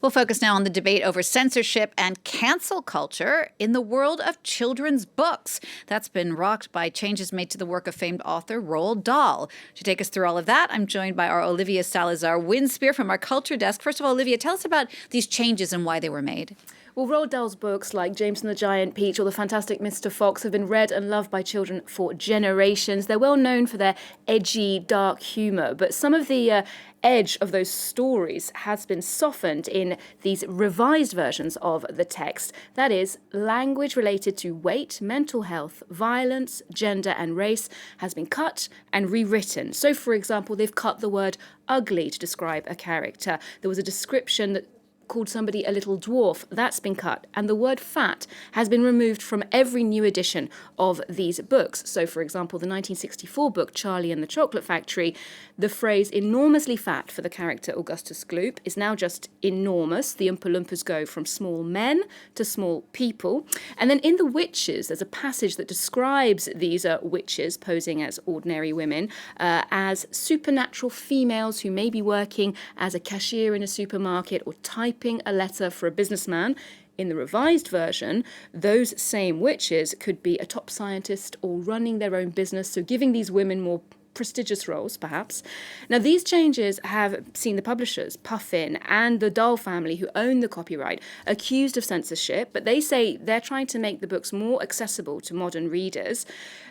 We'll focus now on the debate over censorship and cancel culture in the world of children's books. That's been rocked by changes made to the work of famed author Roald Dahl. To take us through all of that, I'm joined by our Olivia Salazar-Winspear from our culture desk. First of all, Olivia, tell us about these changes and why they were made. Well, Roald Dahl's books like James and the Giant Peach or The Fantastic Mr. Fox have been read and loved by children for generations. They're well known for their edgy, dark humour, but some of the edge of those stories has been softened in these revised versions of the text. That is, language related to weight, mental health, violence, gender and race has been cut and rewritten. So, for example, they've cut the word ugly to describe a character. There was a description that called somebody a little dwarf. That's been cut. And the word fat has been removed from every new edition of these books. So, for example, the 1964 book, Charlie and the Chocolate Factory, the phrase enormously fat for the character Augustus Gloop is now just enormous. The Oompa Loompas go from small men to small people. And then in The Witches, there's a passage that describes these witches posing as ordinary women as supernatural females who may be working as a cashier in a supermarket or typing a letter for a businessman. In the revised version, those same witches could be a top scientist or running their own business, so giving these women more prestigious roles, perhaps. Now, these changes have seen the publishers, Puffin and the Dahl family, who own the copyright, accused of censorship, but they say they're trying to make the books more accessible to modern readers.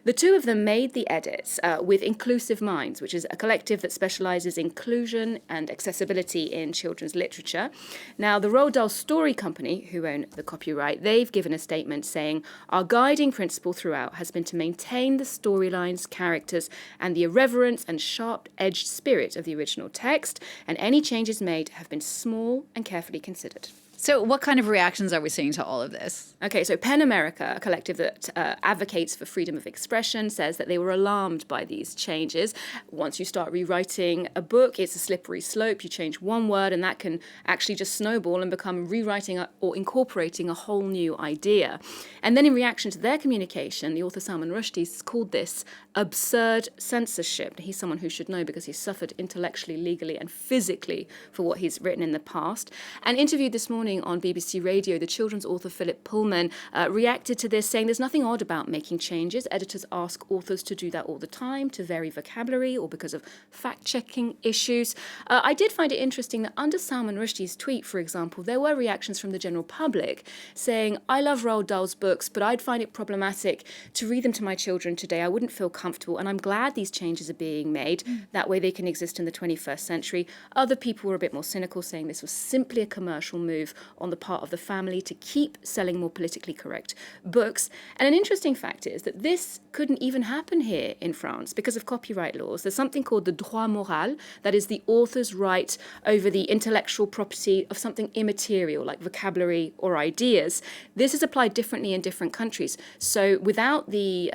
The two of them made the edits with Inclusive Minds, which is a collective that specializes in inclusion and accessibility in children's literature. Now, the Roald Dahl Story Company, who own the copyright, they've given a statement saying, "Our guiding principle throughout has been to maintain the storylines, characters, and the irreverence and sharp-edged spirit of the original text, and any changes made have been small and carefully considered." So what kind of reactions are we seeing to all of this? Okay, so PEN America, a collective that advocates for freedom of expression, says that they were alarmed by these changes. Once you start rewriting a book, it's a slippery slope. You change one word and that can actually just snowball and become rewriting or incorporating a whole new idea. And then in reaction to their communication, the author Salman Rushdie called this absurd censorship. He's someone who should know because he's suffered intellectually, legally and physically for what he's written in the past. And interviewed this morning on BBC Radio, the children's author Philip Pullman reacted to this, saying there's nothing odd about making changes. Editors ask authors to do that all the time, to vary vocabulary or because of fact-checking issues. I did find it interesting that under Salman Rushdie's tweet, for example, there were reactions from the general public saying, "I love Roald Dahl's books, but I'd find it problematic to read them to my children today. I wouldn't feel comfortable, and I'm glad these changes are being made. That way they can exist in the 21st century." Other people were a bit more cynical, saying this was simply a commercial move on the part of the family to keep selling more politically correct books. And an interesting fact is that this couldn't even happen here in France because of copyright laws. There's something called the droit moral, that is the author's right over the intellectual property of something immaterial like vocabulary or ideas. This is applied differently in different countries. So without the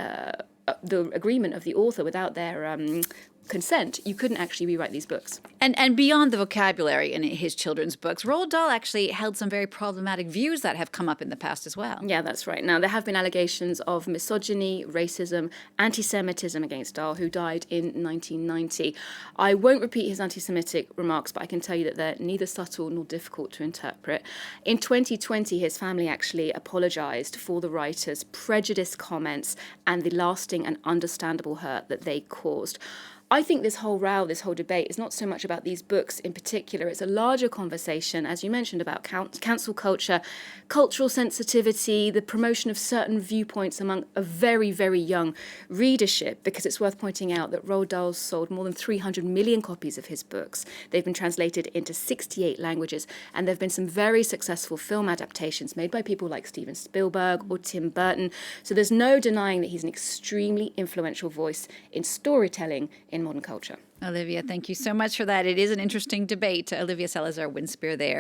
agreement of the author, without their consent, you couldn't actually rewrite these books. And beyond the vocabulary in his children's books, Roald Dahl actually held some very problematic views that have come up in the past as well. Yeah, that's right. Now, there have been allegations of misogyny, racism, anti-Semitism against Dahl, who died in 1990. I won't repeat his anti-Semitic remarks, but I can tell you that they're neither subtle nor difficult to interpret. In 2020, his family actually apologized for the writer's prejudiced comments and the lasting and understandable hurt that they caused. I think this whole row, this whole debate is not so much about these books in particular. It's a larger conversation, as you mentioned, about cancel culture, cultural sensitivity, the promotion of certain viewpoints among a very, very young readership, because it's worth pointing out that Roald Dahl sold more than 300 million copies of his books. They've been translated into 68 languages, and there have been some very successful film adaptations made by people like Steven Spielberg or Tim Burton. So there's no denying that he's an extremely influential voice in storytelling in modern culture. Olivia, thank you so much for that. It is an interesting debate. Olivia Salazar-Winspear there.